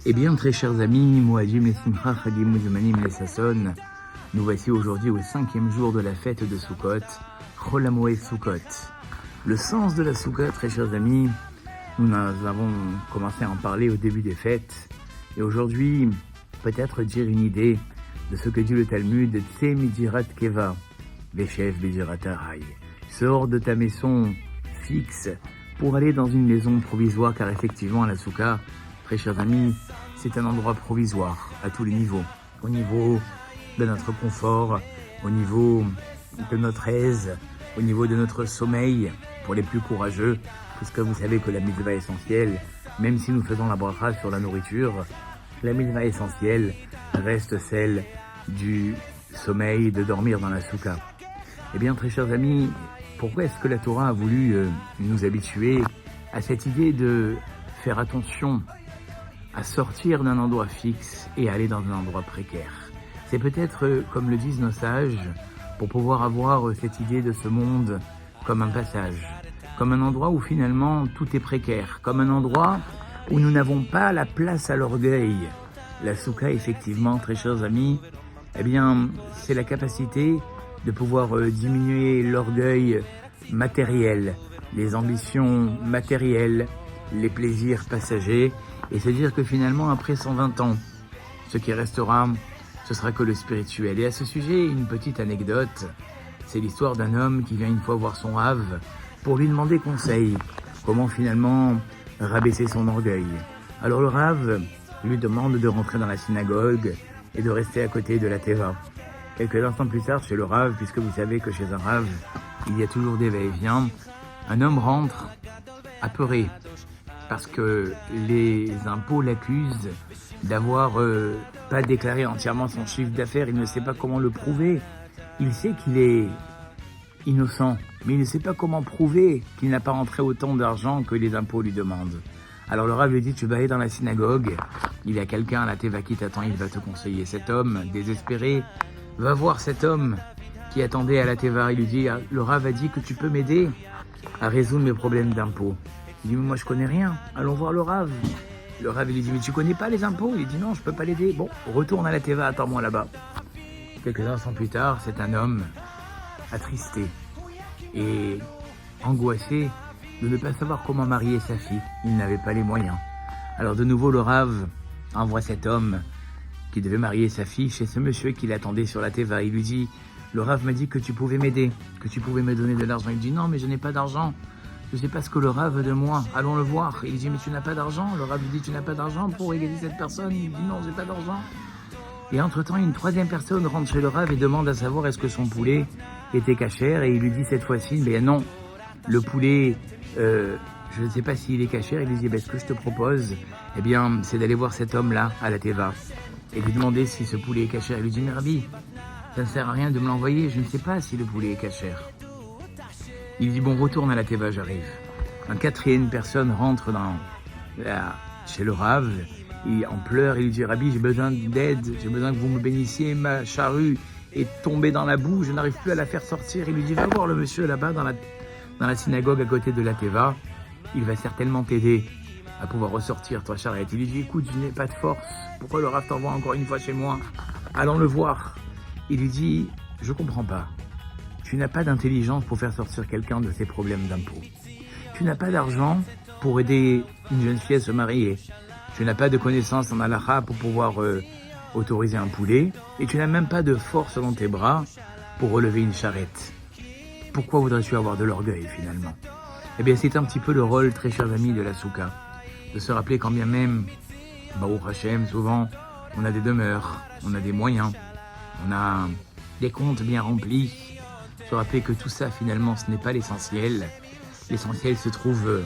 Eh bien, très chers amis, Moadim et Simcha, Chadim Muzmanim les Sasson, nous voici aujourd'hui au 5e jour de la fête de Sukkot, Chol HaMoed Sukkot. Le sens de la Sukkot, très chers amis, nous avons commencé à en parler au début des fêtes, et aujourd'hui, peut-être dire une idée de ce que dit le Talmud, Tse Midirat Keva, Veshev Bidirat Arai. Sors de ta maison fixe pour aller dans une maison provisoire, car effectivement, la Souka, très chers amis, c'est un endroit provisoire à tous les niveaux. Au niveau de notre confort, au niveau de notre aise, au niveau de notre sommeil, pour les plus courageux, puisque vous savez que la mitzvah essentielle, même si nous faisons la bracha sur la nourriture, la mitzvah essentielle reste celle du sommeil, de dormir dans la souka. Eh bien, très chers amis, pourquoi est-ce que la Torah a voulu nous habituer à cette idée de faire attention à sortir d'un endroit fixe et aller dans un endroit précaire? C'est peut-être, comme le disent nos sages, pour pouvoir avoir cette idée de ce monde comme un passage, comme un endroit où finalement tout est précaire, comme un endroit où nous n'avons pas la place à l'orgueil. La souka, effectivement, très chers amis, eh bien, c'est la capacité de pouvoir diminuer l'orgueil matériel, les ambitions matérielles, les plaisirs passagers, et se dire que finalement, après 120 ans, ce qui restera, ce sera que le spirituel. Et à ce sujet, une petite anecdote, c'est l'histoire d'un homme qui vient une fois voir son Rav pour lui demander conseil, comment finalement rabaisser son orgueil. Alors le Rav lui demande de rentrer dans la synagogue et de rester à côté de la Teva. Quelques instants plus tard, chez le Rav, puisque vous savez que chez un Rav, il y a toujours des va-et-vient, un homme rentre apeuré parce que les impôts l'accusent d'avoir pas déclaré entièrement son chiffre d'affaires. Il ne sait pas comment le prouver. Il sait qu'il est innocent, mais il ne sait pas comment prouver qu'il n'a pas rentré autant d'argent que les impôts lui demandent. Alors le Rav lui dit, tu vas aller dans la synagogue, il y a quelqu'un à la Teva qui t'attend, il va te conseiller. Cet homme, désespéré, va voir cet homme qui attendait à la Teva. Il lui dit, le Rav a dit que tu peux m'aider à résoudre mes problèmes d'impôts. Il dit, mais moi je connais rien, allons voir le Rav. Le Rav lui dit, mais tu connais pas les impôts? Il dit, non, je peux pas l'aider. Bon, retourne à la Teva, attends-moi là-bas. Quelques instants plus tard, c'est un homme attristé et angoissé de ne pas savoir comment marier sa fille. Il n'avait pas les moyens. Alors de nouveau, le Rav envoie cet homme qui devait marier sa fille chez ce monsieur qui l'attendait sur la Teva. Il lui dit, le Rav m'a dit que tu pouvais m'aider, que tu pouvais me donner de l'argent. Il dit, non, mais je n'ai pas d'argent. Je ne sais pas ce que le Rav veut de moi. Allons le voir. Il dit, mais tu n'as pas d'argent? Le Rav lui dit, tu n'as pas d'argent pour égaliser cette personne? Il dit, non, j'ai pas d'argent. Et entre-temps, une troisième personne rentre chez le Rav et demande à savoir est-ce que son poulet était cachère. Et il lui dit cette fois-ci, mais non, le poulet, je ne sais pas s'il est cachère. Il lui dit, ce que je te propose, eh bien, c'est d'aller voir cet homme-là à la Teva et lui demander si ce poulet est cachère. Il lui dit, mais Rabbi, ça ne sert à rien de me l'envoyer, je ne sais pas si le poulet est cachère. Il dit, bon, retourne à la Teva, j'arrive. Une quatrième personne rentre chez le Rav, il en pleure, il lui dit, Rabbi, j'ai besoin d'aide, j'ai besoin que vous me bénissiez, ma charrue est tombée dans la boue, je n'arrive plus à la faire sortir. Il lui dit, va voir le monsieur là-bas dans la synagogue à côté de la Teva, il va certainement t'aider à pouvoir ressortir ta charrette. Il lui dit, écoute, je n'ai pas de force, pourquoi le Rav t'envoie encore une fois chez moi? Allons le voir. Il lui dit, je comprends pas. Tu n'as pas d'intelligence pour faire sortir quelqu'un de ses problèmes d'impôts. Tu n'as pas d'argent pour aider une jeune fille à se marier. Tu n'as pas de connaissances en halakha pour pouvoir autoriser un poulet. Et tu n'as même pas de force dans tes bras pour relever une charrette. Pourquoi voudrais-tu avoir de l'orgueil finalement? Eh bien, c'est un petit peu le rôle, très chers amis, de la souka. De se rappeler quand bien même, Baruch Hashem, souvent, on a des demeures, on a des moyens, on a des comptes bien remplis. Se rappeler que tout ça, finalement, ce n'est pas l'essentiel. L'essentiel se trouve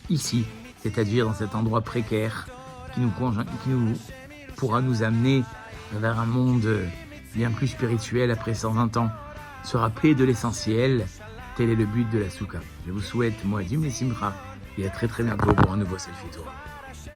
ici, c'est-à-dire dans cet endroit précaire qui nous pourra nous amener vers un monde bien plus spirituel après 120 ans. Se rappeler de l'essentiel, tel est le but de la souka. Je vous souhaite, Moadim et Simcha, et à très très bientôt pour un nouveau Selfie Torah.